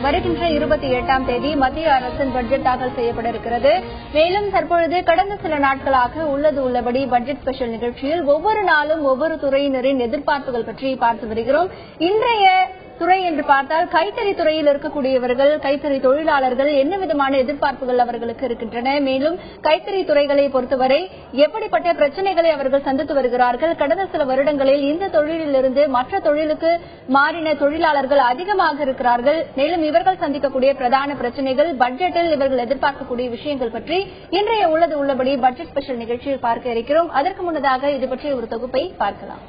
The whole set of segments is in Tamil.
வருகின்ற 28ஆம் தேதி மத்திய அரசின் பட்ஜெட் தாக்கல் செய்யப்பட இருக்கிறது. மேலும் தற்பொழுது கடந்த சில நாட்களாக உள்ளது உள்ளபடி பட்ஜெட் ஸ்பெஷல் நிகழ்ச்சியில் ஒவ்வொரு நாளும் ஒவ்வொரு துறையினரின் எதிர்பார்ப்புகள் பற்றி பார்த்து வருகிறோம். இன்றைய துறை என்று பார்த்தால் கைத்தறி துறையில் இருக்கக்கூடியவர்கள், கைத்தறி தொழிலாளர்கள் என்ன விதமான எதிர்பார்ப்புகள் அவர்களுக்கு இருக்கின்றன, மேலும் கைத்தறி துறைகளை பொறுத்தவரை எப்படிப்பட்ட பிரச்சனைகளை அவர்கள் சந்தித்து வருகிறார்கள், கடந்த சில வருடங்களில் இந்த தொழிலிலிருந்து மற்ற தொழிலுக்கு மாறின தொழிலாளர்கள் அதிகமாக இருக்கிறார்கள், மேலும் இவர்கள் சந்திக்கக்கூடிய பிரதான பிரச்சனைகள், பட்ஜெட்டில் இவர்கள் எதிர்பார்க்கக்கூடிய விஷயங்கள் பற்றி இன்றைய உள்ளது உள்ளபடி பட்ஜெட் ஸ்பெஷல் நிகழ்ச்சியில் பார்க்க இருக்கிறோம். அதற்கு முன்னதாக இது பற்றிய ஒரு தொகுப்பை பார்க்கலாம்.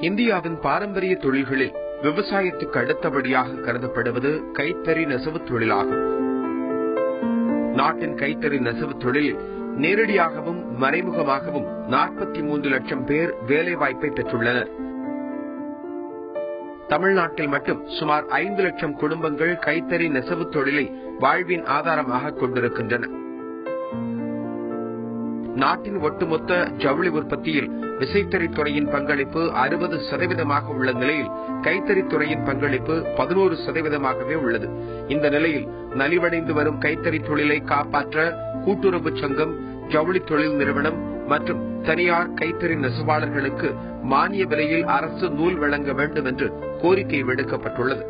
இந்தியாவின் பாரம்பரிய தொழில்களில் விவசாயத்துக்கு அடுத்தபடியாக கருதப்படுவது கைத்தறி நெசவு தொழிலாகும். நாட்டின் கைத்தறி நெசவு தொழிலில் நேரடியாகவும் மறைமுகமாகவும் 43 லட்சம் பேர் வேலைவாய்ப்பை பெற்றுள்ளனர். தமிழ்நாட்டில் மட்டும் சுமார் 5 லட்சம் குடும்பங்கள் கைத்தறி நெசவு தொழிலை வாழ்வின் ஆதாரமாக கொண்டிருக்கின்றன. நாட்டின் ஒட்டுமொத்த ஜவுளி உற்பத்தியில் விசைத்தறித்துறையின் பங்களிப்பு 60% உள்ள நிலையில் கைத்தறித்துறையின் பங்களிப்பு 11% உள்ளது. இந்த நிலையில் நலிவடைந்து வரும் கைத்தறி தொழிலை காப்பாற்ற கூட்டுறவு சங்கம், ஜவுளி தொழில் நிறுவனம் மற்றும் தனியார் கைத்தறி நெசவாளர்களுக்கு மானிய விலையில் அரசு நூல் வழங்க வேண்டும் என்று கோரிக்கை விடுக்கப்பட்டுள்ளது.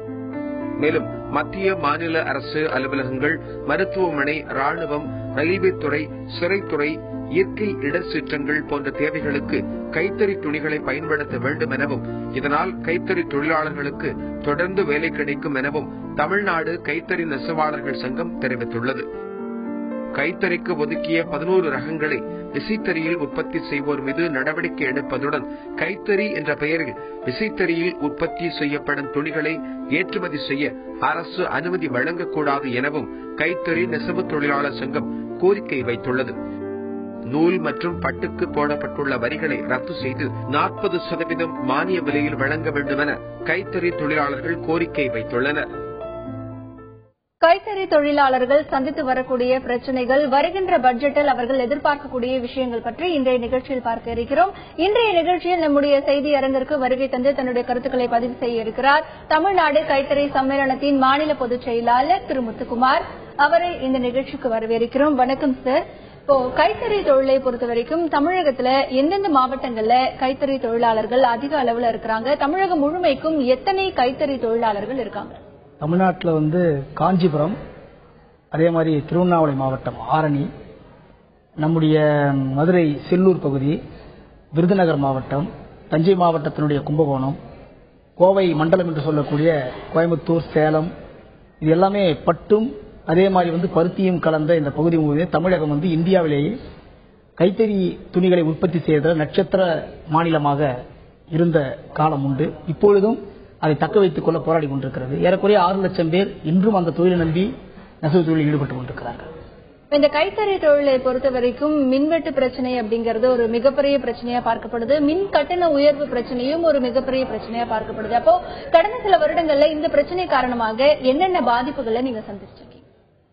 மேலும் மத்திய மாநில அரசு அலுவலகங்கள், மருத்துவமனை, ராணுவம், ரயில்வே-துறை, சிறைத்துறை, இயற்கை இடர்சீற்றங்கள் போன்ற தேவைகளுக்கு கைத்தறி துணிகளை பயன்படுத்த வேண்டும் எனவும், இதனால் கைத்தறி தொழிலாளர்களுக்கு தொடர்ந்து வேலை கிடைக்கும் எனவும் தமிழ்நாடு கைத்தறி நெசவாளர்கள் சங்கம் தெரிவித்துள்ளது. கைத்தறிக்கு ஒதுக்கிய 11 ரகங்களை விசைத்தறியில் உற்பத்தி செய்வோர் மீது நடவடிக்கை எடுப்பதுடன் கைத்தறி என்ற பெயரில் விசைத்தறியில் உற்பத்தி செய்யப்படும் துணிகளை ஏற்றுமதி செய்ய அரசு அனுமதி வழங்கக்கூடாது எனவும் கைத்தறி நெசவு தொழிலாளர் சங்கம் கோரிக்கை வைத்துள்ளது. நூல் மற்றும் பட்டுக்கு போடப்பட்டுள்ள வரிகளை ரத்து செய்து 40% மானிய விலையில் வழங்க வேண்டும் என கைத்தறி தொழிலாளர்கள் கோரிக்கை வைத்துள்ளனர். கைத்தறி தொழிலாளர்கள் சந்தித்து வரக்கூடிய பிரச்சனைகள், வருகின்ற பட்ஜெட்டில் அவர்கள் எதிர்பார்க்கக்கூடிய விஷயங்கள் பற்றி இன்றைய நிகழ்ச்சியில் பார்க்க இருக்கிறோம். இன்றைய நிகழ்ச்சியில் நம்முடைய செய்தி அரங்கிற்கு வருகை தந்து தன்னுடைய கருத்துக்களை பதிவு செய்ய இருக்கிறார் தமிழ்நாடு கைத்தறி சம்மேளனத்தின் மாநில பொதுச் செயலாளர் திரு முத்துக்குமார். அவரை இந்த நிகழ்ச்சிக்கு வரவேற்கிறோம். வணக்கம் சார். இப்போ கைத்தறி தொழிலை பொறுத்த வரைக்கும் தமிழகத்துல எந்தெந்த மாவட்டங்கள்ல கைத்தறி தொழிலாளர்கள் அதிக அளவுல இருக்கிறாங்க? தமிழகம் முழுமைக்கும் எத்தனை கைத்தறி தொழிலாளர்கள் இருக்காங்க? தமிழ்நாட்டில் காஞ்சிபுரம், அதே மாதிரி திருவண்ணாமலை மாவட்டம் ஆரணி, நம்முடைய மதுரை செல்லூர் பகுதி, விருதுநகர் மாவட்டம், தஞ்சை மாவட்டத்தினுடைய கும்பகோணம், கோவை மண்டலம் என்று சொல்லக்கூடிய கோயம்புத்தூர், சேலம், இது எல்லாமே பட்டும் அதே மாதிரி பருத்தியும் கலந்த இந்த பகுதி தமிழகம் இந்தியாவிலேயே கைத்தறி துணிகளை உற்பத்தி செய்த நட்சத்திர மாநிலமாக இருந்த காலம் உண்டு. இப்பொழுதும் அதை தக்க வைத்துக் கொள்ள போராடி கொண்டிருக்கிறது. ஏறக்குறைய 6 லட்சம் பேர் இன்றும் அந்த தொழிலை நம்பி நெசவு தொழிலில் ஈடுபட்டுக் கொண்டிருக்கிறார்கள். இந்த கைத்தறி தொழிலை பொறுத்த வரைக்கும் மின்வெட்டு பிரச்சனை அப்படிங்கறது ஒரு மிகப்பெரிய பிரச்சனையா பார்க்கப்படுது. மின் கட்டண உயர்வு பிரச்சனையும் ஒரு மிகப்பெரிய பிரச்சனையா பார்க்கப்படுது. அப்போ கடந்த சில வருடங்கள்ல இந்த பிரச்சனை காரணமாக என்னென்ன பாதிப்புகளை நீங்க சந்திச்சிருக்கீங்க?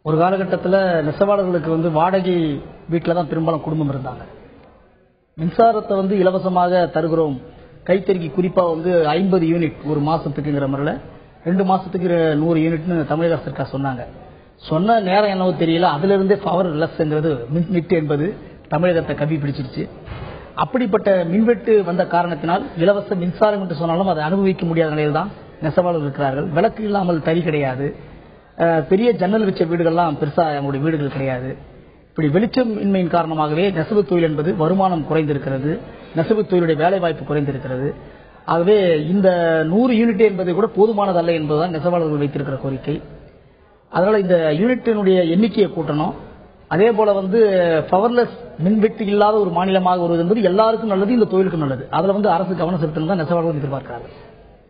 ஒரு காலகட்டத்தில் நெசவாளர்களுக்கு வாடகை வீட்டில தான் பெரும்பாலும் குடும்பம் இருந்தாங்க. மின்சாரத்தை இலவசமாக தருகிறோம், கைத்தறிக்கு குறிப்பா 50 யூனிட் ஒரு மாசத்துக்குங்கிற முறையில் 2 மாசத்துக்கு 100 யூனிட்னு தமிழக சர்க்கார் சொன்னாங்க. சொன்ன நேரம் என்னவோ தெரியல, அதுல இருந்தே பவர் லெஸ்ங்கிறது மின்வெட்டு என்பது தமிழகத்தை கவி பிடிச்சிருச்சு. அப்படிப்பட்ட மின்வெட்டு வந்த காரணத்தினால் இலவச மின்சாரம் என்று சொன்னாலும் அதை அனுபவிக்க முடியாத நிலையில் தான் நெசவாளர்கள் இருக்கிறார்கள். விளக்கு இல்லாமல் தறி கிடையாது, பெரிய ஜன்னல் வச்ச வீடுகள்லாம் பெருசா அவங்களுடைய வீடுகள் கிடையாது. இப்படி வெளிச்சம் இன்மையின் காரணமாகவே நெசவு தொழில் என்பது வருமானம் குறைந்திருக்கிறது, நெசவு தொழிலுடைய வேலை வாய்ப்பு குறைந்திருக்கிறது. ஆகவே இந்த 100 யூனிட் என்பது கூட போதுமானதல்ல என்பதுதான் நெசவாளர்கள் வைத்திருக்கிற கோரிக்கை. அதனால இந்த யூனிட்டினுடைய எண்ணிக்கையை கூட்டணும். அதே போல பவர்லெஸ் மின்வெட்டு இல்லாத ஒரு மாநிலமாக வருவது என்பது எல்லாருக்கும் நல்லது, இந்த தொழிலுக்கும் நல்லது. அதுல அரசு கவனம் செலுத்தணும் தான் நெசவாளர்கள் எதிர்பார்க்கிறார்கள்.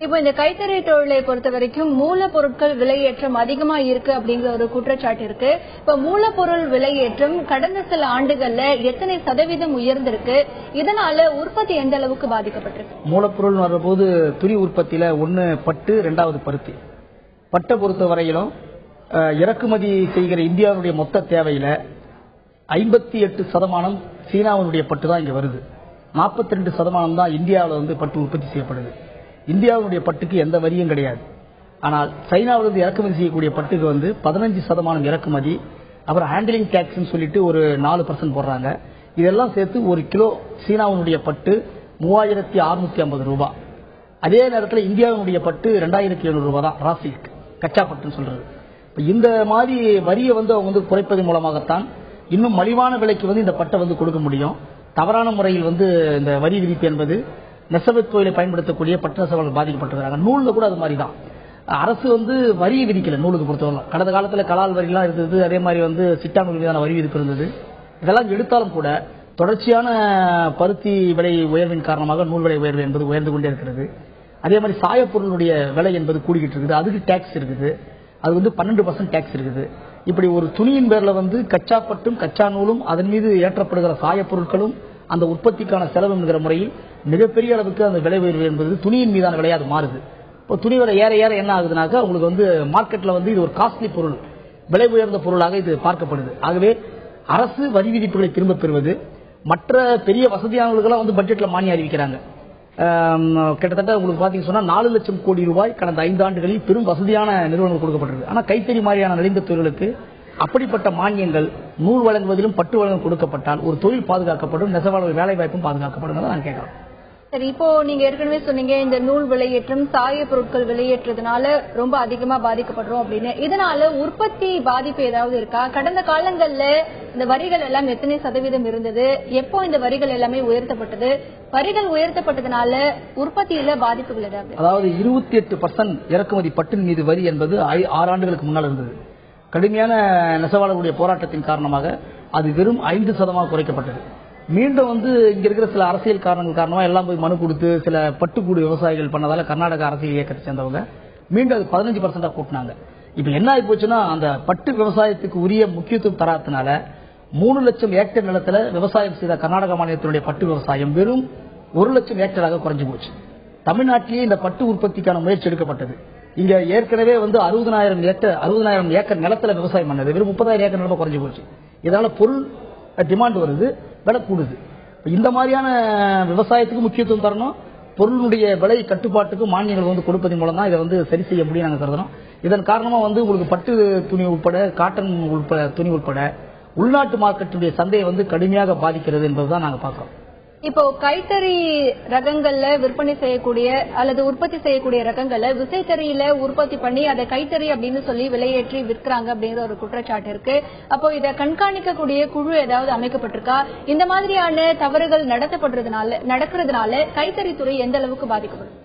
இப்போ இந்த கைத்தறி தொழிலை பொறுத்த வரைக்கும் மூலப்பொருட்கள் விலையேற்றம் அதிகமா இருக்கு அப்படிங்கிற ஒரு குற்றச்சாட்டு இருக்கு. இப்ப மூலப்பொருள் விலையேற்றம் கடந்த சில ஆண்டுகள்ல எத்தனை சதவீதம் உயர்ந்திருக்கு? இதனால உற்பத்தி எந்த அளவுக்கு பாதிக்கப்பட்டிருக்கு? மூலப்பொருள் வரும்போது துணி உற்பத்தியில 1 பட்டு, 2வது பருத்தி. பட்டை பொறுத்த வரையிலும் இறக்குமதி செய்கிற இந்தியாவுடைய மொத்த தேவையில 58% சீனாவுடைய பட்டு தான் இங்க வருது. 42% தான் இந்தியாவில் வந்து பட்டு உற்பத்தி செய்யப்படுது. இந்தியாவுடைய பட்டுக்கு எந்த வரியும் கிடையாது. ஆனால் சைனாவிலிருந்து இறக்குமதி செய்யக்கூடிய பட்டுக்கு வந்து 15% இறக்குமதி, அப்புறம் ஹேண்டிலிங் டாக்ஸ் சொல்லிட்டு ஒரு 4% போடுறாங்க. இதெல்லாம் சேர்த்து ஒரு கிலோ சீனாவுடைய பட்டு 3650 ரூபாய். அதே நேரத்தில் இந்தியாவுடைய பட்டு 2700 ரூபாய் தான் ராசிக் கச்சா பட்டுன்னு சொல்றது. இந்த மாதிரி வரியை வந்து அவங்க வந்து குறைப்பதன் மூலமாகத்தான் இன்னும் மலிவான விலைக்கு வந்து இந்த பட்டை வந்து கொடுக்க முடியும். தவறான முறையில் வந்து இந்த வரி விதிப்பு என்பது நெசவு தொழிலை பயன்படுத்தக்கூடிய பட்டு நெசவாளர்கள் பாதிக்கப்பட்டிருக்கிறாங்க. நூல்ல கூட அது மாதிரி தான். அரசு வந்து வரி விதிக்கல நூலுக்கு பொறுத்தவரை. கடந்த காலத்தில் கலால் வரிலாம் இருந்தது, அதே மாதிரி வந்து சிட்டாநூல் மீதான வரி விதிப்பு இருந்தது. இதெல்லாம் எடுத்தாலும் கூட தொடர்ச்சியான பருத்தி விலை உயர்வின் காரணமாக நூல் விலை உயர்வு என்பது உயர்ந்து கொண்டே இருக்கிறது. அதே மாதிரி சாயப்பொருளுடைய விலை என்பது கூடிக்கிட்டு இருக்குது. அதுக்கு டாக்ஸ் இருக்குது. அது வந்து 12% டாக்ஸ் இருக்குது. இப்படி ஒரு துணியின் பேர்ல வந்து கச்சா பட்டும் கச்சா நூலும் அதன் மீது ஏற்றப்படுகிற சாய பொருட்களும் அந்த உற்பத்திக்கான செலவு என்கிற முறையில் மிகப்பெரிய அளவுக்கு அந்த விலை உயர்வு என்பது துணியின் மீதான விலையா அது மாறுது. இப்போ துணி விலை ஏற ஏற என்ன ஆகுதுனாக்கா உங்களுக்கு வந்து மார்க்கெட்ல வந்து இது ஒரு காஸ்ட்லி பொருள், விலை உயர்ந்த பொருளாக இது பார்க்கப்படுது. ஆகவே அரசு வரி விதிப்புகளை திரும்ப பெறுவது, மற்ற பெரிய வசதியானவர்களுக்கெல்லாம் வந்து பட்ஜெட்ல மானியம் அறிவிக்கிறாங்க. கிட்டத்தட்ட உங்களுக்கு பாத்தீங்கன்னா சொன்னா 4 லட்சம் கோடி ரூபாய் கடந்த 5 ஆண்டுகளில் பெரும் வசதியான நிறுவனங்கள் கொடுக்கப்பட்டிருக்கு. ஆனா கைத்தறி மாதிரியான நலிந்த தொழிலுக்கு அப்படிப்பட்ட மானியங்கள் நூல் வழங்குவதிலும் பட்டு வழங்கும் கொடுக்கப்பட்டால் ஒரு தொழில் பாதுகாக்கப்படும், நெசவாளர்கள் வேலை வாய்ப்பும் பாதுகாக்கப்படும். நான் கேட்கிறேன். சரி, இப்போ நீங்க ஏற்கனவே சொன்னீங்க இந்த நூல் விலையேற்றம் சாய பொருட்கள் விலையேற்றதுனால ரொம்ப அதிகமா பாதிக்கப்படுறோம் அப்படின்னு. இதனால உற்பத்தி பாதிப்பு ஏதாவது இருக்கா? கடந்த காலங்கள்ல இந்த வரிகள் எல்லாம் எத்தனை சதவீதம் இருந்தது? எப்போ இந்த வரிகள் எல்லாமே உயர்த்தப்பட்டது? வரிகள் உயர்த்தப்பட்டதுனால உற்பத்தியில பாதிப்புகள் ஏதாவது? அதாவது 28% இறக்குமதி பட்டின் மீது வரி என்பது 6 ஆண்டுகளுக்கு முன்னால் இருந்தது. கடுமையான நெசவாளர்களுடைய போராட்டத்தின் காரணமாக அது வெறும் 5% குறைக்கப்பட்டது. மீண்டும் வந்து இங்க இருக்கிற சில அரசியல் காரணங்கள் காரணமா எல்லாம் போய் மனு கொடுத்து சில பட்டுக்கூடு விவசாயிகள் பண்ணதால கர்நாடக அரசியல் இயக்கத்தை சேர்ந்தவங்க மீண்டும் அது 15% கூட்டினாங்க. இப்ப என்ன ஆகி போச்சுன்னா அந்த பட்டு விவசாயத்துக்கு உரிய முக்கியத்துவம் தராதனால 3 லட்சம் ஏக்கர் நிலத்துல விவசாயம் செய்த கர்நாடக மாநிலத்தினுடைய பட்டு விவசாயம் வெறும் 1 லட்சம் ஏக்கராக குறைஞ்சு போச்சு. தமிழ்நாட்டிலேயே இந்த பட்டு உற்பத்திக்கான முயற்சி எடுக்கப்பட்டது. இங்க ஏற்கனவே வந்து 60,000 ஏக்கர் நிலத்துல விவசாயம் பண்ணது வெறும் 30,000 ஏக்கர் நிலமா குறைஞ்சு போச்சு. இதனால பொருள் டிமாண்ட் வருது, விலை கூடுது. இந்த மாதிரியான விவசாயத்துக்கு முக்கியத்துவம் தரணும், பொருளுடைய விலை கட்டுப்பாட்டுக்கு மானியங்கள் வந்து கொடுப்பதன் மூலம் தான் இதை வந்து சரி செய்ய முடியும் நாங்கள் கருதுறோம். இதன் காரணமா வந்து உங்களுக்கு பட்டு துணி உட்பட காட்டன் உட்பட துணி உட்பட உள்நாட்டு மார்க்கெட்டுடைய சந்தையை வந்து கடுமையாக பாதிக்கிறது என்பதுதான் நாங்கள் பார்க்கிறோம். இப்போ கைத்தறி ரகங்கள்ல விற்பனை செய்யக்கூடிய அல்லது உற்பத்தி செய்யக்கூடிய ரகங்களை விசைத்தறியில உற்பத்தி பண்ணி அதை கைத்தறி அப்படின்னு சொல்லி விலையேற்றி விற்கிறாங்க அப்படிங்கிற ஒரு குற்றச்சாட்டு இருக்கு. அப்போ இதை கண்காணிக்கக்கூடிய குழு ஏதாவது அமைக்கப்பட்டிருக்கா? இந்த மாதிரியான தவறுகள் நடக்கிறதுனால கைத்தறி துறை எந்த அளவுக்கு பாதிக்கப்படும்?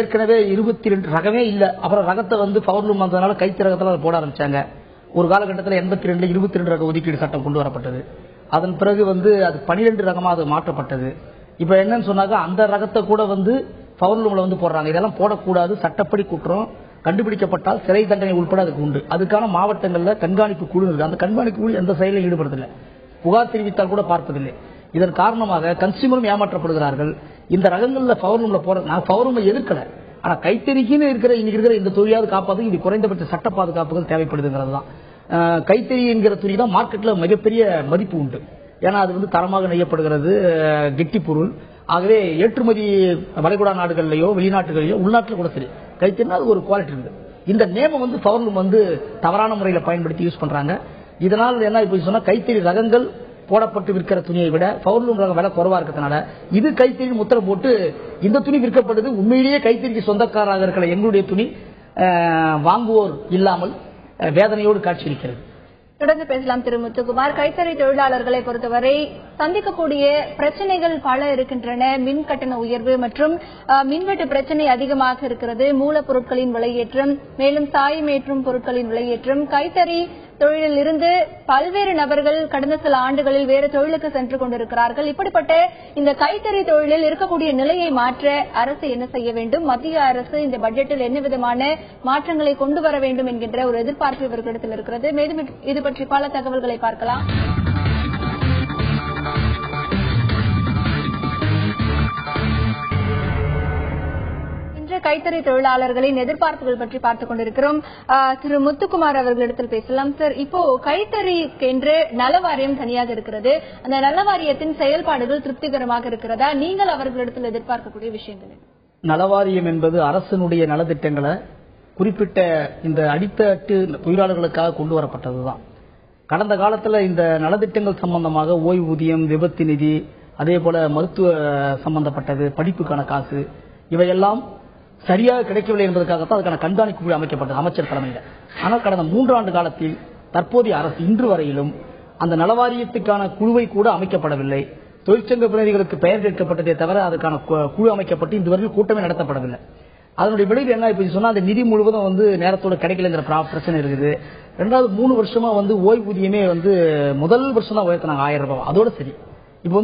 ஏற்கனவே 22 ரகமே இல்ல. அப்புறம் ரகத்தை வந்து பவர்லூம் வந்ததுனால கைத்தறி ரகத்துல போட ஆரம்பிச்சாங்க. ஒரு காலகட்டத்தில் 82 22 ரக ஒதுக்கீடு சட்டம் கொண்டு வரப்பட்டது. அதன் பிறகு வந்து அது 12 ரகமா அது மாற்றப்பட்டது. இப்ப என்னன்னு சொன்னாக்க அந்த ரகத்தை கூட வந்து பவர்லூம்ல வந்து போடுறாங்க. இதெல்லாம் போடக்கூடாது, சட்டப்படி குற்றம், கண்டுபிடிக்கப்பட்டால் சிறை தண்டனை உட்பட அதுக்கு உண்டு. அதுக்கான மாவட்டங்கள்ல கண்காணிப்பு குழு இருக்கு. அந்த கண்காணிப்பு குழு எந்த செயலில் ஈடுபடுறதில்லை, புகார் தெரிவித்தால் கூட பார்ப்பதில்லை. இதன் காரணமாக கன்சியூமரும் ஏமாற்றப்படுகிறார்கள். இந்த ரகங்கள்ல பவர்லூம்ல போற நான் பவர்லூம் எதிர்க்கல, ஆனா கைத்தறிக்குன்னு இன்னைக்கு இருக்கிற இந்த தொழிலாவது காப்பாது இது குறைந்தபட்ச சட்ட பாதுகாப்புகள் தேவைப்படுதுங்கிறது தான். கைத்தறி என்கிற துணி தான் மார்க்கெட்ல மிகப்பெரிய மதிப்பு உண்டு. ஏன்னா அது வந்து தரமாக நெய்யப்படுகிறது, கெட்டி பொருள். ஆகவே ஏற்றுமதி வளைகுடா நாடுகள்லயோ வெளிநாட்டுகளிலோ உள்நாட்டில் கூட சரி கைத்தறினா அது ஒரு குவாலிட்டி இருக்கு. இந்த நேமம் வந்து பவர்லூம் வந்து தவறான முறையில பயன்படுத்தி யூஸ் பண்றாங்க. இதனால் என்ன இப்ப சொன்னா கைத்தறி ரகங்கள் போடப்பட்டு விற்கிற துணியை விட பவர்லூம் ரகம் விலை குறைவா இருக்கிறதுனால இது கைத்தறி முத்திரை போட்டு இந்த துணி விற்கப்படுது. உண்மையிலேயே கைத்தறிக்கு சொந்தக்காராக இருக்கிற எங்களுடைய துணி வாங்குவோர் இல்லாமல் வேதனையோடு காட்சியளிக்கிறது. தொடர்ந்து பேசலாம் திரு முத்துக்குமார். கைத்தறி தொழிலாளர்களை பொறுத்தவரை சந்திக்கக்கூடிய பிரச்சனைகள் பல இருக்கின்றன. மின் கட்டண உயர்வு மற்றும் மின்வெட்டு பிரச்சனை அதிகமாக இருக்கிறது, மூலப்பொருட்களின் விலையேற்றம், மேலும் சாயமேற்றும் பொருட்களின் விலையேற்றம். கைத்தறி தொழிலில் இருந்து பல்வேறு நபர்கள் கடந்த சில ஆண்டுகளில் வேறு தொழிலுக்கு சென்று கொண்டிருக்கிறார்கள். இப்படிப்பட்ட இந்த கைத்தறி தொழிலில் இருக்கக்கூடிய நிலையை மாற்ற அரசு என்ன செய்ய வேண்டும்? மத்திய அரசு இந்த பட்ஜெட்டில் என்ன விதமான மாற்றங்களை கொண்டு வர வேண்டும் என்கின்ற ஒரு எதிர்பார்ப்பு இவர்களிடத்தில் இருக்கிறது. மேலும் இது பற்றி பல தகவல்களை பார்க்கலாம். கைத்தறி தொழிலாளர்களின் எதிர்பார்ப்புகள் பற்றி பார்த்துக் கொண்டிருக்கிறோம். திரு முத்துக்குமார் அவர்களிடத்தில் பேசலாம். சார், இப்போ கைத்தறிக்கு என்று நல வாரியம் தனியாக இருக்கிறது. அந்த நல வாரியத்தின் செயல்பாடுகள் திருப்திகரமாக இருக்கிறதா? நீங்கள் அவர்களிடத்தில் எதிர்பார்க்கக்கூடிய விஷயங்கள்? நலவாரியம் என்பது அரசினுடைய நலத்திட்டங்களை குறிப்பிட்ட இந்த அடித்தட்டு தொழிலாளர்களுக்காக கொண்டு வரப்பட்டதுதான். கடந்த காலத்தில் இந்த நலத்திட்டங்கள் சம்பந்தமாக ஓய்வூதியம், விபத்து நிதி, அதே போல மருத்துவ சம்பந்தப்பட்டது, படிப்புக்கான காசு, இவையெல்லாம் சரியாக கிடைக்கவில்லை என்பதற்காகத்தான் அதுக்கான கண்காணிப்பு குழு அமைக்கப்பட்டது அமைச்சர் தலைமையில். ஆனால் கடந்த 3 ஆண்டு காலத்தில் தற்போதைய அரசு இன்று வரையிலும் அந்த நலவாரியத்துக்கான குழுவை கூட அமைக்கப்படவில்லை. தொழிற்சங்க பிரதிநிதிகளுக்கு பெயர் கேட்கப்பட்டதே தவிர அதுக்கான குழு அமைக்கப்பட்டு இதுவரையில் கூட்டமே நடத்தப்படவில்லை. அதனுடைய விளைவு என்ன இப்ப சொன்னா அந்த நிதி முழுவதும் நேரத்தோட கிடைக்கலங்கிற பிரச்சனை இருக்குது. 2வது 3 வருஷமா ஓய்வூதியமே முதல் வருஷம் தான் உயர்த்தினாங்க 1000 ரூபாய். அதோட சரி, இப்ப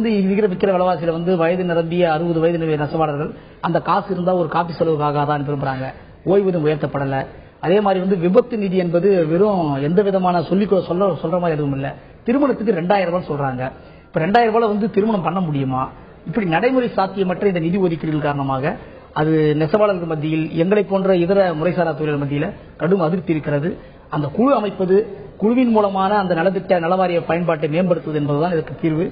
விற்கிற விலைவாசியில வயது நிரம்பிய 60 வயது நெசவாளர்கள் அந்த காசு இருந்தா ஒரு காப்பி செலவுக்காக தான் விரும்புறாங்க. ஓய்வூதியம் உயர்த்தப்படல. அதே மாதிரி விபத்து நிதி என்பது வெறும் எந்த விதமான சொல்ற மாதிரி எதுவும் இல்ல. திருமணத்துக்கு 2000 ரூபாய் சொல்றாங்க. இப்ப 2000 ரூபாய் திருமணம் பண்ண முடியுமா? இப்படி நடைமுறை சாத்தியமற்ற இந்த நிதி ஒதுக்கீடுகள் காரணமாக அது நெசவாளர்கள் மத்தியில், எங்களை போன்ற இதர முறைசாரா தொழில்கள் மத்தியில் கடும் அதிருப்தி இருக்கிறது. அந்த குழு அமைப்பது, குழுவின் மூலமான அந்த நலத்திட்ட நலவாரிய பயன்பாட்டை மேம்படுத்துவது என்பதுதான் இதற்கு தீர்வு.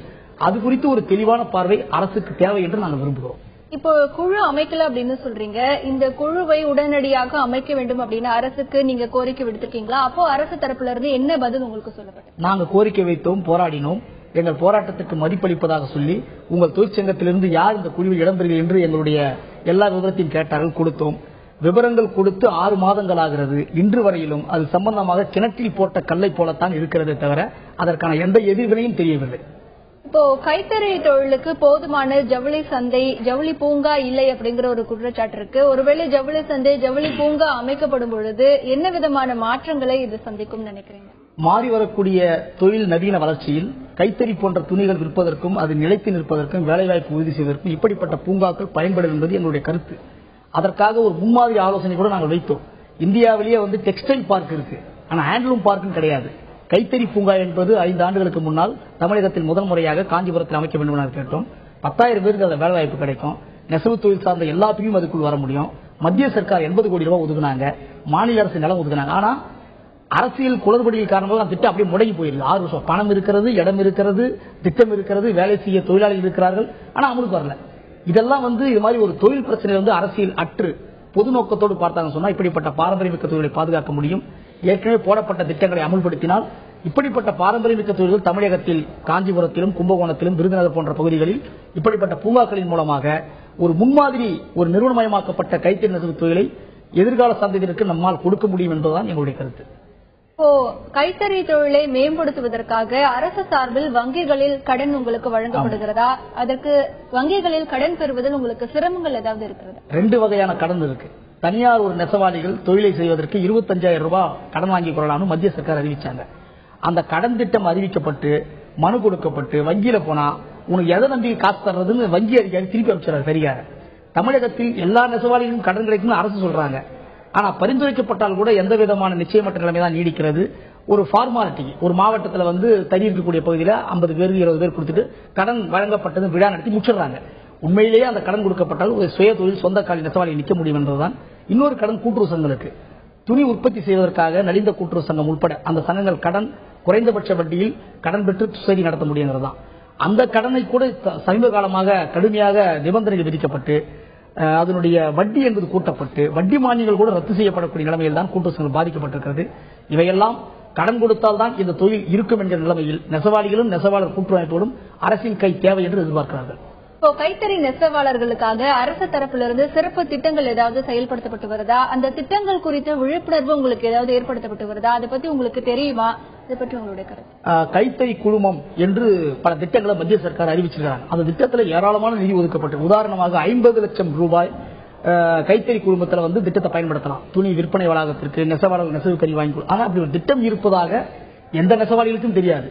அது குறித்து ஒரு தெளிவான பார்வை அரசுக்கு தேவை என்று நாங்கள் விரும்புகிறோம். இப்போ குழு அமைக்கல அப்படின்னு சொல்றீங்க. இந்த குழுவை உடனடியாக அமைக்க வேண்டும் அப்படின்னு அரசுக்கு நீங்க கோரிக்கை விடுத்திருக்கீங்களா? அப்போ அரசு தரப்புல இருந்து என்ன பதில் உங்களுக்கு சொல்லப்பட்டது? நாங்கள் கோரிக்கை வைத்தோம், போராடினோம். எங்கள் போராட்டத்துக்கு மதிப்பளிப்பதாக சொல்லி உங்கள் தொழிற்சங்கத்திலிருந்து யார் இந்த குழுவில் இடம்பெறுகிறது என்று எங்களுடைய எல்லா விவரத்தையும் கேட்டார்கள், கொடுத்தோம். விவரங்கள் கொடுத்து 6 மாதங்கள் ஆகிறது. இன்று வரையிலும் அது சம்பந்தமாக கிணற்றில் போட்ட கல்லை போலத்தான் இருக்கிறதே தவிர அதற்கான எந்த எதிர்வினையும் தெரியவில்லை. இப்போ கைத்தறி தொழிலுக்கு போதுமான ஜவுளி சந்தை, ஜவுளி பூங்கா இல்லை அப்படிங்கிற ஒரு குற்றச்சாட்டு இருக்கு. ஒருவேளை ஜவுளி சந்தை, ஜவுளி பூங்கா அமைக்கப்படும் பொழுது என்ன விதமான மாற்றங்களை இது சந்திக்கும் நினைக்கிறீங்க? மாறி வரக்கூடிய தொழில் நவீன வளர்ச்சியில் கைத்தறி போன்ற துணிகள் விற்பதற்கும் அது நிலைத்து நிற்பதற்கும் வேலைவாய்ப்பு உறுதி செய்வதற்கும் இப்படிப்பட்ட பூங்காக்கள் பயன்படும் என்பது எங்களுடைய கருத்து. அதற்காக ஒரு முன்மாதிரி ஆலோசனை கூட நாங்கள் வைத்தோம். இந்தியாவிலேயே டெக்ஸ்டைல் பார்க் இருக்கு, ஆனா ஹேண்ட்லூம் பார்க்கும் கிடையாது. கைத்தறி பூங்கா என்பது 5 ஆண்டுகளுக்கு முன்னால் தமிழகத்தில் முதல் முறையாக காஞ்சிபுரத்தில் அமைக்க வேண்டும் என கேட்டோம். 10,000 பேருக்கு அதில் வேலைவாய்ப்பு கிடைக்கும். நெசவு தொழில் சார்ந்த எல்லா பிரிவும் அதுக்குள் வர முடியும். மத்திய சர்க்கார் 80 கோடி ரூபாய் ஒதுக்குனாங்க, மாநில அரசு நிலம் ஒதுக்குனாங்க. ஆனா அரசியல் குளறுபடிகள் காரணமாக அந்த திட்டம் அப்படியே முடங்கி போயிருக்கு. 6 வருஷம் பணம் இருக்கிறது, இடம் இருக்கிறது, திட்டம் இருக்கிறது, வேலை செய்ய தொழிலாளிகள் இருக்கிறார்கள், ஆனா அமலுக்கு வரல. இதெல்லாம் இது மாதிரி ஒரு தொழில் பிரச்சனை அரசியல் அற்று பொது நோக்கத்தோடு பார்த்தாங்க சொன்னா இப்படிப்பட்ட பாரம்பரியமிக்க தொழிலை பாதுகாக்க முடியும். ஏற்கனவே போடப்பட்ட திட்டங்களை அமல்படுத்தினால் இப்படிப்பட்ட பாரம்பரியமிக்க தொழில்கள் தமிழகத்தில் காஞ்சிபுரத்திலும், கும்பகோணத்திலும், விருதுநகர் போன்ற பகுதிகளில் இப்படிப்பட்ட பூங்காக்களின் மூலமாக ஒரு முன்மாதிரி, ஒரு நிறுவனமயமாக்கப்பட்ட கைத்தறி நெசவு தொழிலை எதிர்கால சந்ததியினருக்கு நம்மால் கொடுக்க முடியும் என்பதுதான் எங்களுடைய கருத்து. இப்போ கைத்தறி தொழிலை மேம்படுத்துவதற்காக அரசு சார்பில் வங்கிகளில் கடன் உங்களுக்கு வழங்கப்படுகிறதா? அதற்கு வங்கிகளில் கடன் பெறுவதில் உங்களுக்கு சிரமங்கள் ஏதாவது இருக்கிறதா? 2 வகையான கடன் இருக்கு. தனியார் ஒரு நெசவாளிகள் தொழிலை செய்வதற்கு 25,000 ரூபாய் கடன் வாங்கிக் கொள்ளலாம்னு மத்திய சர்க்கார் அறிவிச்சாங்க. அந்த கடன் திட்டம் அறிவிக்கப்பட்டு மனு கொடுக்கப்பட்டு வங்கியில போனா உனக்கு எதை நம்பி காசு தர்றதுன்னு வங்கி அதிகாரி திருப்பி அமைச்சார் பெரியார். தமிழகத்தில் எல்லா நெசவாளிகளும் கடன் கிடைக்கும்னு அரசு சொல்றாங்க. ஆனா பரிந்துரைக்கப்பட்டால் கூட எந்த விதமான நிச்சயமற்ற நிலைமை தான் நீடிக்கிறது. ஒரு ஃபார்மாலிட்டி, ஒரு மாவட்டத்தில் தறி இருக்கக்கூடிய பகுதியில் 50 பேருக்கு 20 பேர் கொடுத்துட்டு கடன் வழங்கப்பட்டது விழா நடத்தி முடிச்சிடறாங்க. உண்மையிலேயே அந்த கடன் கொடுக்கப்பட்டால் ஒரு சுய தொழில் சொந்த காலி நெசவாளி நிற்க முடியும் என்பதுதான். இன்னொரு கடன் கூட்டுறவு சங்கங்களுக்கு துணி உற்பத்தி செய்வதற்காக நலிந்த கூட்டுறவு சங்கம் உட்பட அந்த சங்கங்கள் கடன் குறைந்தபட்ச வட்டியில் கடன் பெற்று சொசைட்டி நடத்த முடியுங்கிறதா. அந்த கடனை கூட சமீப காலமாக கடுமையாக நிபந்தனைகள் விதிக்கப்பட்டு அதனுடைய வட்டி என்பது கூட்டப்பட்டு வட்டி மானியங்கள் கூட ரத்து செய்யப்படக்கூடிய நிலைமையில் தான் கூட்டுறவு சங்கம் பாதிக்கப்பட்டிருக்கிறது. இவையெல்லாம் கடன் கொடுத்தால் தான் இந்த தொழில் இருக்கும் என்கிற நிலைமையில் நெசவாளிகளும் நெசவாளர் கூட்டுறமைப்போடும் அரசின் கை தேவை என்று எதிர்பார்க்கிறார்கள். இப்போ கைத்தறி நெசவாளர்களுக்காக அரசு தரப்பிலிருந்து சிறப்பு திட்டங்கள் ஏதாவது செயல்படுத்தப்பட்டு வருதா? அந்த திட்டங்கள் குறித்த விழிப்புணர்வு உங்களுக்கு ஏதாவது ஏற்படுத்தப்பட்டு வருதா? அதை பத்தி உங்களுக்கு தெரியுமா? இதை பற்றி உங்களுடைய கருத்து. கைத்தறி குழுமம் என்று பல திட்டங்களை மத்திய சர்க்கார் அறிவிச்சிருக்காங்க. அந்த திட்டத்தில் ஏராளமான நிதி ஒதுக்கப்பட்டு, உதாரணமாக 50 லட்சம் ரூபாய் கைத்தறி குழுமத்தில் திட்டத்தை பயன்படுத்தலாம். துணி விற்பனை வளாகத்திற்கு நெசவாளர்கள் நெசவு கறி வாங்கி. ஆனா அப்படி ஒரு திட்டம் இருப்பதாக எந்த நெசவாளிகளுக்கும் தெரியாது.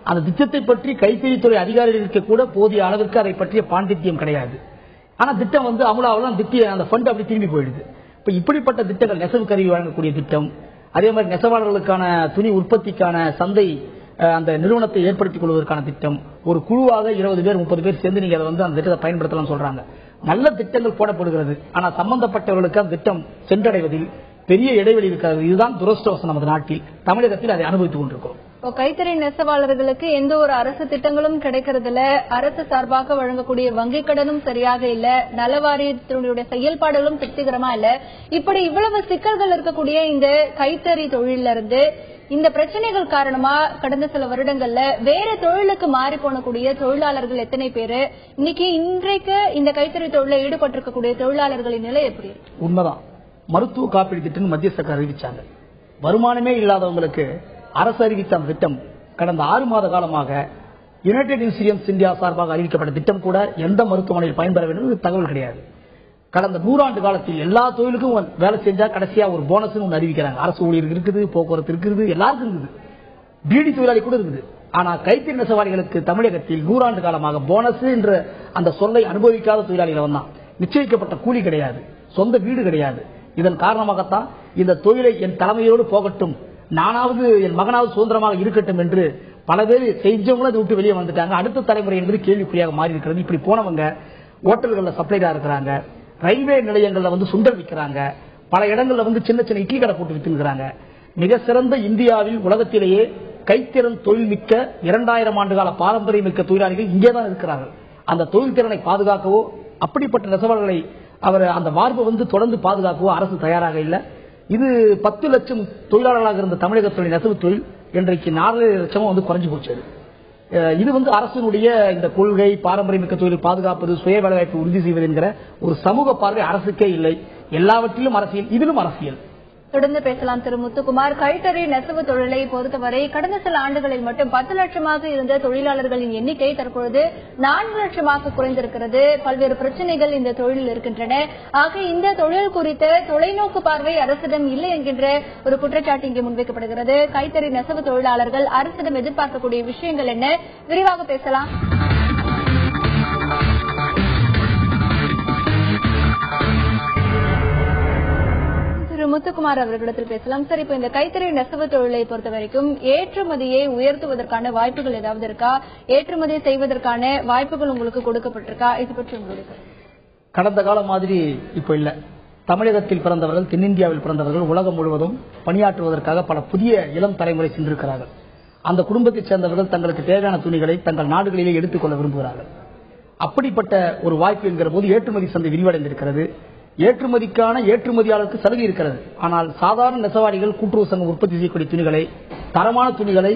அந்த திட்டத்தை பற்றி கைத்தறித்துறை அதிகாரிகளுக்கு கூட போதிய அளவிற்கு அதை பற்றிய பாண்டித்யம் கிடையாது. ஆனா திட்டம் அமலாவில் அந்த ஃபண்ட் அப்படி திரும்பி போயிடுது. இப்ப இப்படிப்பட்ட திட்டங்கள், நெசவு கருவி வழங்கக்கூடிய திட்டம், அதே மாதிரி நெசவாளர்களுக்கான துணி உற்பத்திக்கான சந்தை அந்த நிறுவனத்தை ஏற்படுத்திக் கொள்வதற்கான திட்டம், ஒரு குழுவாக 20 பேர் 30 பேர் சேர்ந்து நீங்க அதை அந்த திட்டத்தை பயன்படுத்தலாம் சொல்றாங்க. நல்ல திட்டங்கள் போடப்படுகிறது. ஆனா சம்பந்தப்பட்டவர்களுக்கு அந்த திட்டம் சென்றடைவதில் பெரிய இடைவெளி இருக்கிறது. இதுதான் துரதிர்ஷ்டவசம் நமது நாட்டில். தமிழகத்தில் அதை அனுபவித்துக் கொண்டிருக்கிறோம். கைத்தறி நெசவாளர்களுக்கு எந்த ஒரு அரசு திட்டங்களும் கிடைக்கிறது இல்ல, அரசு சார்பாக வழங்கக்கூடிய வங்கி கடனும் சரியாக இல்ல, நலவாரியத்தினுடைய செயல்பாடுகளும் திருப்திகரமா இல்ல. இப்படி இவ்வளவு சிக்கல்கள் இருக்கக்கூடிய இந்த கைத்தறி தொழில இருந்து இந்த பிரச்சனைகள் காரணமா கடந்த சில வருடங்கள்ல வேற தொழிலுக்கு மாறி போனக்கூடிய தொழிலாளர்கள் எத்தனை பேரு, இன்றைக்கு இந்த கைத்தறி தொழில ஈடுபட்டிருக்கக்கூடிய தொழிலாளர்களின் நிலை எப்படி? உண்மைதான். மருத்துவ காப்பீடு திட்டம் மத்திய சர்க்கார் அறிவிச்சாங்க. வருமானமே இல்லாதவங்களுக்கு அரசு அறிவித்த அந்த திட்டம் கடந்த 6 மாத காலமாக யுனைடெட் இன்சூரன்ஸ் இந்தியா சார்பாக அறிவிக்கப்பட்ட திட்டம் கூட எந்த மருத்துவமனையில் பயன்பெற வேண்டும் தகவல் கிடையாது. கடந்த 100 ஆண்டு காலத்தில் எல்லா தொழிலுக்கும் வேலை செஞ்சா கடைசியா ஒரு போனஸ் ஒன்று அறிவிக்கிறாங்க. அரசு ஊழியர் இருக்குது, போக்குவரத்து இருக்குது, எல்லாருக்கும் இருக்குது, பீடி தொழிலாளி கூட இருக்குது. ஆனா கைத்தறி நெசவாளிகளுக்கு தமிழகத்தில் 100 ஆண்டு காலமாக போனஸ் என்ற அந்த சொல்லை அனுபவிக்காத தொழிலாளிகள் வந்தான். நிச்சயிக்கப்பட்ட கூலி கிடையாது, சொந்த வீடு கிடையாது. இதன் காரணமாகத்தான் இந்த தொழிலை என் தலைமையோடு போகட்டும், நானாவது என் மகனாவது சுதந்திரமாக இருக்கட்டும் என்று பல பேர் செஞ்சவங்களும் அதை விட்டு வெளியே வந்துட்டாங்க. அடுத்த தலைமுறை என்பது கேள்விக்குறியாக மாறி இருக்கிறது. இப்படி போனவங்க ஹோட்டல்களில் சப்ளைடா இருக்கிறாங்க, ரயில்வே நிலையங்களில் சுண்டல் விற்கிறாங்க, பல இடங்களில் சின்ன சின்ன இட்லி கடை போட்டு வித்துக்கிறாங்க. மிக சிறந்த இந்தியாவில் உலகத்திலேயே கைத்திறன் தொழில் மிக்க 2000 ஆண்டு கால பாரம்பரிய மிக்க தொழிலாளிகள் இங்கேதான் இருக்கிறார்கள். அந்த தொழில் திறனை பாதுகாக்கவோ அப்படிப்பட்ட நெசவாளர்களை அவர் அந்த வார்ப்பை தொடர்ந்து பாதுகாக்கவோ அரசு தயாராக இல்லை. இது 10 லட்சம் தொழிலாளர்களாக இருந்த தமிழகத்துடைய நெசவு தொழில் இன்றைக்கு 4 லட்சமும் குறைஞ்சு போச்சு. இது அரசினுடைய இந்த கொள்கை பாரம்பரியமிக்க தொழில் பாதுகாப்பது, சுய வேலைவாய்ப்பு உறுதி செய்வது என்கிற ஒரு சமூக பார்வை அரசுக்கே இல்லை. எல்லாவற்றிலும் அரசியல், இதிலும் அரசியல். தொடர்ந்து பேசலாம் திரு முத்துக்குமார். கைத்தறி நெசவு தொழிலை பொறுத்தவரை கடந்த சில ஆண்டுகளில் மட்டும் 10 லட்சமாக இருந்த தொழிலாளர்களின் எண்ணிக்கை தற்பொழுது 4 லட்சமாக குறைந்திருக்கிறது. பல்வேறு பிரச்சனைகள் இந்த தொழிலில் இருக்கின்றன. ஆக இந்த தொழில் குறித்த தொலைநோக்கு பார்வை அரசிடம் இல்லை என்கின்ற ஒரு குற்றச்சாட்டு இங்கே முன்வைக்கப்படுகிறது. கைத்தறி நெசவு தொழிலாளர்கள் அரசிடம் எதிர்பார்க்கக்கூடிய விஷயங்கள் என்ன? விரிவாக பேசலாம். முத்துக்குமார் அவர்களிடத்தில் பேசலாம். சார், இப்ப இந்த கைத்தறி நெசவு தொழிலை பொறுத்த வரைக்கும் ஏற்றுமதியை உயர்த்துவதற்கான வாய்ப்புகள் ஏதாவது இருக்கா? ஏற்றுமதி செய்வதற்கான வாய்ப்புகள் உங்களுக்கு கொடுக்கப்பட்டிருக்கா? இது பற்றி உங்களுக்கு கடந்த காலம் மாதிரி இப்ப இல்ல. தமிழகத்தில் பிறந்தவர்கள், தென்னிந்தியாவில் பிறந்தவர்கள் உலகம் முழுவதும் பணியாற்றுவதற்காக பல புதிய இளம் தலைமுறை சென்றிருக்கிறார்கள். அந்த குடும்பத்தைச் சேர்ந்தவர்கள் தங்களுக்கு தேவையான துணிகளை தங்கள் நாடுகளிலே எடுத்துக்கொள்ள விரும்புகிறார்கள். அப்படிப்பட்ட ஒரு வாய்ப்பு என்கிற போது ஏற்றுமதி சந்தை விரிவடைந்திருக்கிறது. ஏற்றுமதிக்கான ஏற்றுமதியாளருக்கு சலுகை இருக்கிறது. ஆனால் சாதாரண நெசவாளிகள் கூட்டுறவு சங்கம் உற்பத்தி செய்யக்கூடிய துணிகளை, தரமான துணிகளை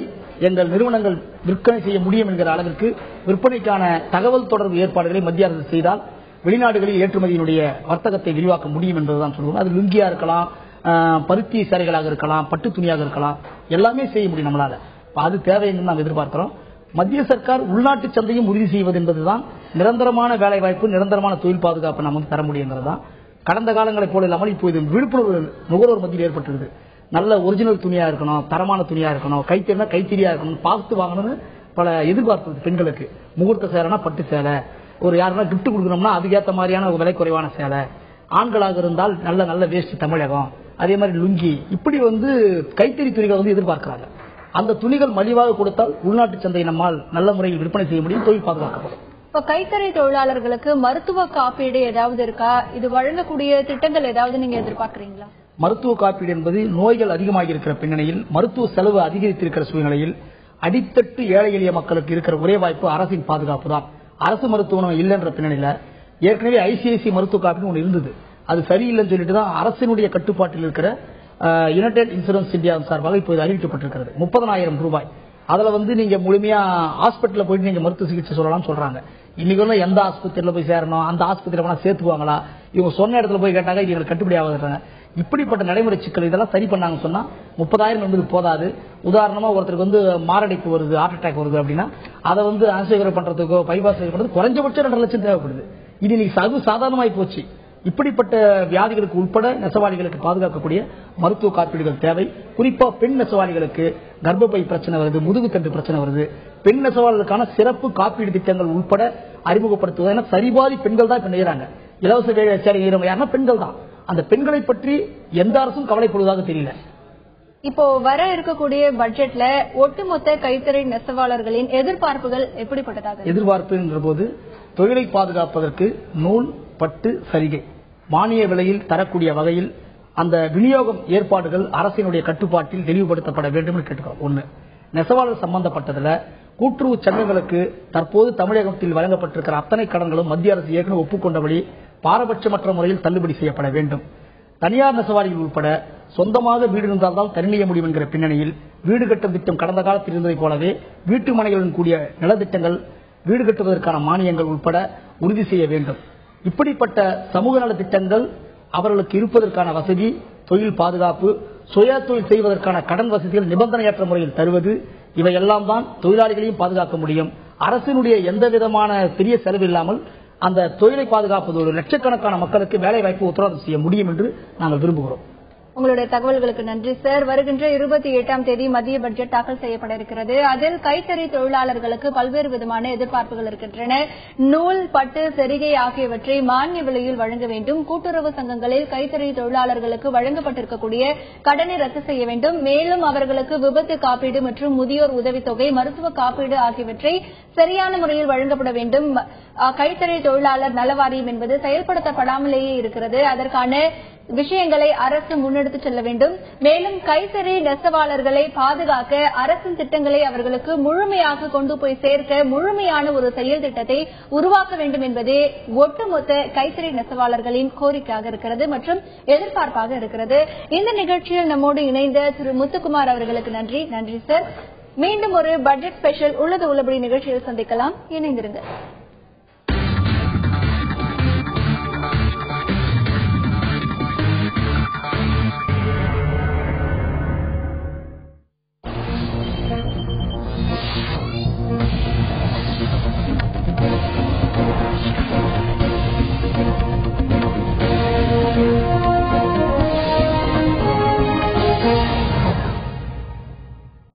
எங்கள் நிறுவனங்கள் விற்பனை செய்ய முடியும் என்கிற அளவிற்கு விற்பனைக்கான தகவல் தொடர்பு ஏற்பாடுகளை மத்திய அரசு செய்தால் வெளிநாடுகளில் ஏற்றுமதியினுடைய வர்த்தகத்தை விரிவாக்க முடியும் என்பதுதான் சொல்லுவோம். அது லுங்கியா இருக்கலாம், பருத்தி சேலைகளாக இருக்கலாம், பட்டு துணியாக இருக்கலாம், எல்லாமே செய்ய முடியும் நம்மளால. அது தேவை என்று நாம் எதிர்பார்க்கிறோம். மத்திய சர்க்கார் உள்நாட்டு சந்தையும் உறுதி செய்வது என்பதுதான் நிரந்தரமான வேலைவாய்ப்பு, நிரந்தரமான தொழில் பாதுகாப்பு நாம் தர முடியுங்கிறதான். கடந்த காலங்களைப் போல இல்லாமல் இப்போது விழிப்புணர்வு நுகர்வோர் மத்தியில் ஏற்பட்டுள்ளது. நல்ல ஒரிஜினல் துணியா இருக்கணும், தரமான துணியா இருக்கணும், கைத்தறினா கைத்தறியா இருக்கணும், பார்த்து வாங்கணும்னு பல எதிர்பார்ப்பு பெண்களுக்கு. முகூர்த்த சேலைனா பட்டு சேலை, ஒரு யாருன்னா கிஃப்ட் கொடுக்கணும்னா அதுக்கேற்ற மாதிரியான விலை குறைவான சேலை, ஆண்களாக இருந்தால் நல்ல நல்ல வேஷ்டி தமிழகம், அதே மாதிரி லுங்கி, இப்படி கைத்தறி துணிகள் எதிர்பார்க்கிறாங்க. அந்த துணிகள் மலிவாக கொடுத்தால் உள்நாட்டு சந்தை நம்மால் நல்ல முறையில் விற்பனை செய்ய முடியும், தொழில் பாதுகாக்கப்படும். இப்ப கைத்தறி தொழிலாளர்களுக்கு மருத்துவ காப்பீடு ஏதாவது இருக்கா? இது வழங்கக்கூடிய திட்டங்கள் ஏதாவது நீங்க எதிர்பார்க்கிறீங்களா? மருத்துவ காப்பீடு என்பது நோய்கள் அதிகமாக இருக்கிற பின்னணியில், மருத்துவ செலவு அதிகரித்திருக்கிற சூழ்நிலையில் அடித்தட்டு ஏழை எளிய மக்களுக்கு இருக்கிற ஒரே வாய்ப்பு அரசின் பாதுகாப்பு தான். அரசு மருத்துவமனை இல்லைன்ற பின்னணியில ஏற்கனவே ஐசிஐசி மருத்துவ காப்பீடு ஒன்று இருந்தது. அது சரியில்லைன்னு சொல்லிட்டு தான் அரசினுடைய கட்டுப்பாட்டில் இருக்கிற யுனைடெட் இன்சூரன்ஸ் இந்தியா சார்பாக இப்போது அறிவிக்கப்பட்டிருக்கிறது. 30,000 ரூபாய். அதுல நீங்க முழுமையா ஹாஸ்பிட்டல் போயிட்டு நீங்க மருத்துவ சிகிச்சை சொல்லலாம்னு சொல்றாங்க. இன்னைக்கு எந்த ஆஸ்பத்திரியில போய் சேரணும், அந்த ஆஸ்பத்திரியில போனா சேர்த்துவாங்களா, இவங்க சொன்ன இடத்துல போய் கேட்டாங்க எங்களுக்கு கட்டுப்படி ஆகாதுறாங்க. இப்படிப்பட்ட நடைமுறை சிக்கல் இதெல்லாம் சரி பண்ணாங்க சொன்னா 30,000 என்பது போதாது. உதாரணமா ஒருத்தருக்கு மாரடைப்பு வருது, ஹார்ட் அட்டாக் வருது அப்படின்னா அதை ஆன்சியோகிராஃபி பண்றதுக்கோ பைபாஸ் பண்றதுக்கு குறைஞ்சபட்சம் 2 லட்சம் தேவைப்படுது. இது இன்னைக்கு சாதாரணமாய் போச்சு. இப்படிப்பட்ட வியாதிகளுக்கு உட்பட நெசவாளிகளுக்கு பாதுகாக்கக்கூடிய மருத்துவ காப்பீடுகள் தேவை. குறிப்பா பெண் நெசவாளிகளுக்கு கர்ப்பப்பை பிரச்சனை வருது, முதுகுத்தண்டு பிரச்சனை வருது. பெண் நெசவாளர்களுக்கான சிறப்பு காப்பீடு திட்டங்கள் உட்பட அறிமுகப்படுத்துவது. ஏன்னா சரிபாதி பெண்கள் தான் இப்ப நெய்யறாங்க. இலவச சேலை நெய்யறவங்க யாருன்னா பெண்கள் தான். அந்த பெண்களை பற்றி எந்த அரசும் கவலைப்படுவதாக தெரியல. இப்போ வர இருக்கக்கூடிய பட்ஜெட்ல ஒட்டுமொத்த கைத்தறி நெசவாளர்களின் எதிர்பார்ப்புகள் எப்படிப்பட்டதாக? எதிர்பார்ப்புங்கிற போது தொழிலை பாதுகாப்பதற்கு நூல், பட்டு சரிகை மானிய விலையில் தரக்கூடிய வகையில் அந்த விநியோகம் ஏற்பாடுகள் அரசினுடைய கட்டுப்பாட்டில் தெளிவுபடுத்தப்பட வேண்டும் என்று கேட்டுக்கிறோம். ஒன்று, நெசவாளர் சம்பந்தப்பட்டதுல கூட்டுறவு சங்கங்களுக்கு தற்போது தமிழகத்தில் வழங்கப்பட்டிருக்கிற அத்தனை கடன்களும் மத்திய அரசு ஏற்கனவே ஒப்புக்கொண்டபடி பாரபட்சமற்ற முறையில் தள்ளுபடி செய்யப்பட வேண்டும். தனியார் நெசவாளிகள் உட்பட சொந்தமாக வீடு இருந்தால்தான் தனிய முடியும் என்கிற பின்னணியில் வீடு கட்டும் திட்டம் கடந்த காலத்தில் இருந்ததைப் போலவே வீட்டு மனைகளுடன் கூடிய நிலத்திட்டங்கள், வீடு கட்டுவதற்கான மானியங்கள் உட்பட உறுதி செய்ய வேண்டும். இப்படிப்பட்ட சமூக நல திட்டங்கள் அவர்களுக்கு இருப்பதற்கான வசதி, தொழில் பாதுகாப்பு, சுய தொழில் செய்வதற்கான கடன் வசதிகள் நிபந்தனையற்ற முறையில் தருவது, இவையெல்லாம் தான் தொழிலாளிகளையும் பாதுகாக்க முடியும். அரசினுடைய எந்த விதமான பெரிய செலவு இல்லாமல் அந்த தொழிலை பாதுகாப்பதோடு லட்சக்கணக்கான மக்களுக்கு வேலை வாய்ப்பு உத்தரவாதம் செய்ய முடியும் என்று நாங்கள் விரும்புகிறோம். உங்களுடைய தகவல்களுக்கு நன்றி சார். வருகின்ற 28ஆம் தேதி மத்திய பட்ஜெட் தாக்கல் செய்யப்பட இருக்கிறது. அதில் கைத்தறி தொழிலாளர்களுக்கு பல்வேறு விதமான எதிர்பார்ப்புகள் இருக்கின்றன. நூல், பட்டு, செரிகை ஆகியவற்றை மானிய விலையில் வழங்க வேண்டும். கூட்டுறவு சங்கங்களில் கைத்தறி தொழிலாளர்களுக்கு வழங்கப்பட்டிருக்கக்கூடிய கடனை ரத்து செய்ய வேண்டும். மேலும் அவர்களுக்கு விபத்து காப்பீடு மற்றும் முதியோர் உதவித்தொகை, மருத்துவ காப்பீடு ஆகியவற்றை சரியான முறையில் வழங்கப்பட வேண்டும். கைத்தறி தொழிலாளர் நலவாரியம் என்பது செயல்படுத்தப்படாமலேயே இருக்கிறது. அதற்கான விஷயங்களை அரசு முன்னெடுத்து செல்ல வேண்டும். மேலும் கைத்தறி நெசவாளர்களை பாதுகாக்க அரசின் திட்டங்களை அவர்களுக்கு முழுமையாக கொண்டு போய் சேர்க்க முழுமையான ஒரு செயல் திட்டத்தை உருவாக்க வேண்டும் என்பதே ஒட்டுமொத்த கைத்தறி நெசவாளர்களின் கோரிக்கையாக இருக்கிறது மற்றும் எதிர்பார்ப்பாக இருக்கிறது. இந்த நிகழ்ச்சியில் நம்மோடு இணைந்த திரு முத்துக்குமார் அவர்களுக்கு நன்றி சார். மீண்டும் ஒரு பட்ஜெட் ஸ்பெஷல் உள்ளது உள்ளபடி நிகழ்ச்சியில் சந்திக்கலாம். இணைந்திருங்கள்.